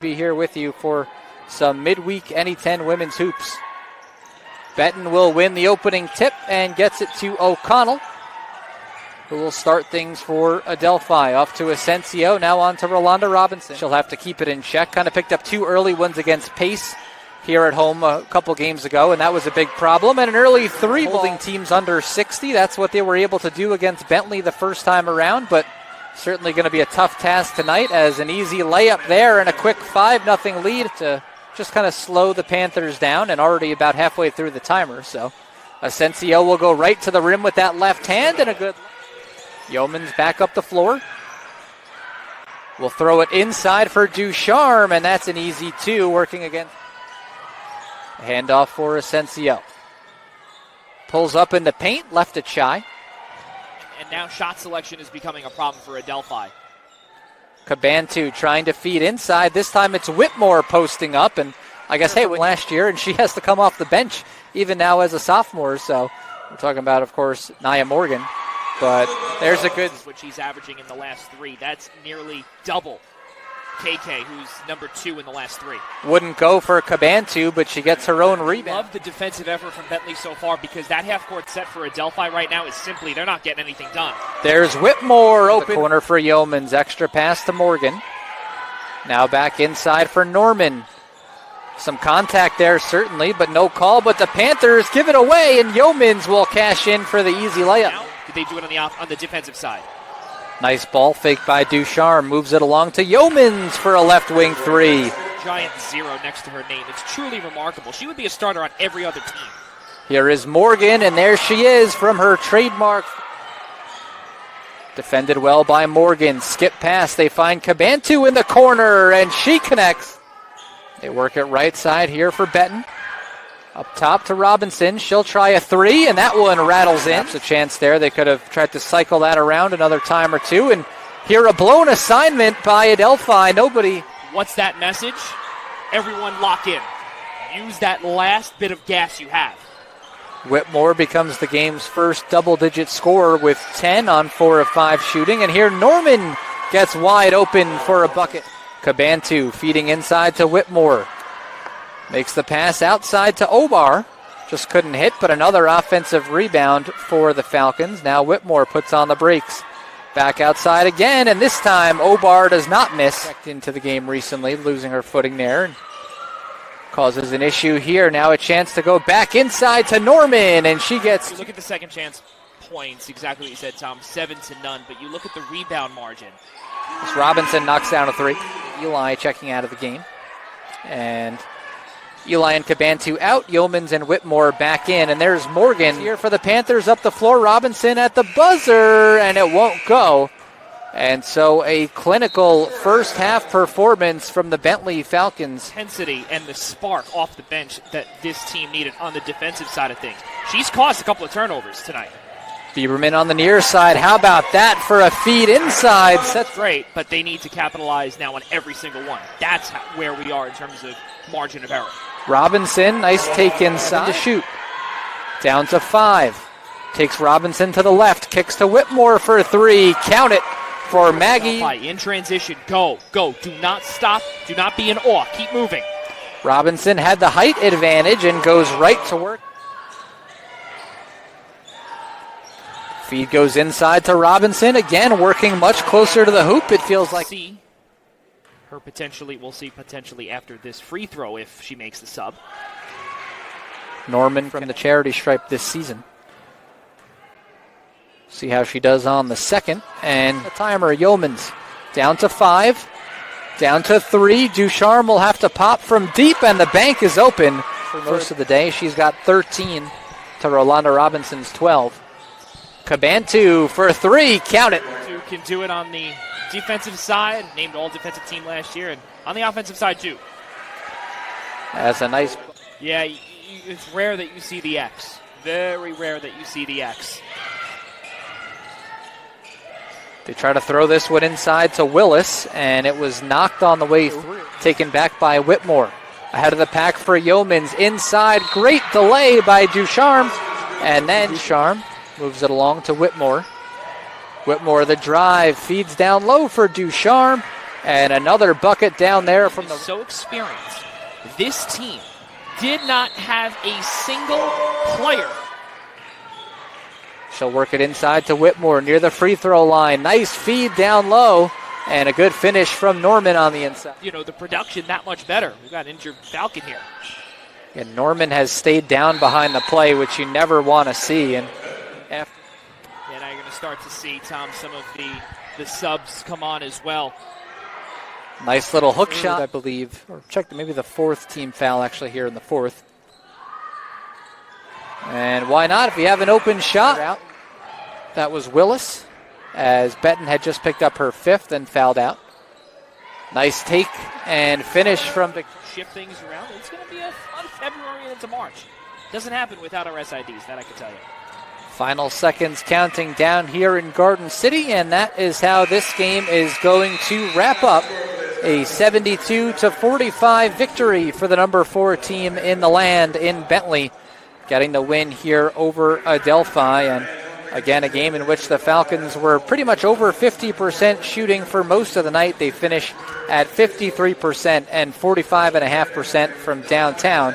Be here with you for some midweek NE10 women's hoops. Benton will win the opening tip and gets it to O'Connell, who will start things for Adelphi. Off to Asensio, now on to Rolanda Robinson. She'll have to keep it in check. Kind of picked up two early ones against Pace here at home a couple games ago, and that was a big problem. And an early three holding teams under 60. That's what they were able to do against Bentley the first time around, but certainly going to be a tough task tonight, as an easy layup there and a quick 5-0 lead to just kind of slow the Panthers down, and already about halfway through the timer. So Asensio will go right to the rim with that left hand, and a good Yeoman's back up the floor. Will throw it inside for Ducharme, and that's an easy two, working against. Handoff for Asensio. Pulls up in the paint, left it shy. And now shot selection is becoming a problem for Adelphi. Cabantu trying to feed inside. This time it's Whitmore posting up, and I guess, hey, last year, and she has to come off the bench even now as a sophomore. So we're talking about, of course, Nia Morgan. But there's a good. What she's averaging in the last three. That's nearly double KK, who's number 2 in the last 3. Wouldn't go for Cabantu, but she gets her own rebound. Love the defensive effort from Bentley so far, because that half-court set for Adelphi right now is simply, they're not getting anything done. There's Whitmore open. The corner for Yeoman's. Extra pass to Morgan. Now back inside for Norman. Some contact there, certainly, but no call. But the Panthers give it away, and Yeoman's will cash in for the easy layup. Now, did they do it on the defensive side? Nice ball fake by Ducharme. Moves it along to Yeoman's for a left wing three. Giant 0 next to her name. It's truly remarkable. She would be a starter on every other team. Here is Morgan, and there she is from her trademark. Defended well by Morgan. Skip pass. They find Cabantu in the corner, and she connects. They work it right side here for Benton. Up top to Robinson. She'll try a 3, and that one rattles in. There's a chance there. They could have tried to cycle that around another time or two. And here a blown assignment by Adelphi. Nobody. What's that message? Everyone lock in. Use that last bit of gas you have. Whitmore becomes the game's first double-digit scorer with 10 on 4 of 5 shooting. And here Norman gets wide open for a bucket. Cabantu feeding inside to Whitmore. Makes the pass outside to Obar. Just couldn't hit, but another offensive rebound for the Falcons. Now Whitmore puts on the brakes. Back outside again, and this time Obar does not miss. Checked into the game recently, losing her footing there. And causes an issue here. Now a chance to go back inside to Norman, and she gets. You look at the second chance points, exactly what you said, Tom, 7-0. But you look at the rebound margin. As Robinson knocks down a 3. Eli checking out of the game. And Eli and Cabantu out, Yeomans and Whitmore back in, and there's Morgan here for the Panthers up the floor. Robinson at the buzzer, and it won't go. And so a clinical first half performance from the Bentley Falcons. Intensity and the spark off the bench that this team needed on the defensive side of things. She's caused a couple of turnovers tonight. Bieberman on the near side. How about that for a feed inside? That's great, but they need to capitalize now on every single one. That's where we are in terms of margin of error. Robinson, nice take inside to shoot. Down to 5. Takes Robinson to the left. Kicks to Whitmore for a 3. Count it for Maggie. In transition, go. Do not stop. Do not be in awe. Keep moving. Robinson had the height advantage and goes right to work. Feed goes inside to Robinson. Again, working much closer to the hoop, it feels like. We'll see potentially after this free throw if she makes the sub. Norman from the charity stripe this season. See how she does on the second. And the timer, Yeomans. Down to 5. Down to 3. Ducharme will have to pop from deep, and the bank is open for most of the day. She's got 13 to Rolanda Robinson's 12. Cabantu for 3. Count it. Can do it on the defensive side, named all defensive team last year, and on the offensive side too. That's a nice. Yeah, it's rare that you see the X. Very rare that you see the X. They try to throw this one inside to Willis, and it was knocked on the way through. Taken back by Whitmore. Ahead of the pack for Yeomans. Inside, great delay by Ducharme, and then Ducharme moves it along to Whitmore. Whitmore the drive, feeds down low for Ducharme, And another bucket down there from the... So experienced. This team did not have a single player. She'll work it inside to Whitmore near the free throw line. Nice feed down low. And a good finish from Norman on the inside. You know, the production that much better. We've got an injured Falcon here. And Norman has stayed down behind the play, which you never want to see. And now you're going to start to see, Tom, some of the subs come on as well. Nice little hook shot, I believe. Or check maybe the fourth team foul actually here in the fourth. And why not if you have an open shot? That was Willis, as Benton had just picked up her fifth and fouled out. Nice take and finish from Victoria. Shift things around. It's going to be a fun February into March. Doesn't happen without our SIDs, that I can tell you. Final seconds counting down here in Garden City, and that is how this game is going to wrap up. A 72-45 victory for the number 4 team in the land in Bentley, getting the win here over Adelphi. And again, a game in which the Falcons were pretty much over 50% shooting for most of the night. They finished at 53% and 45.5% from downtown.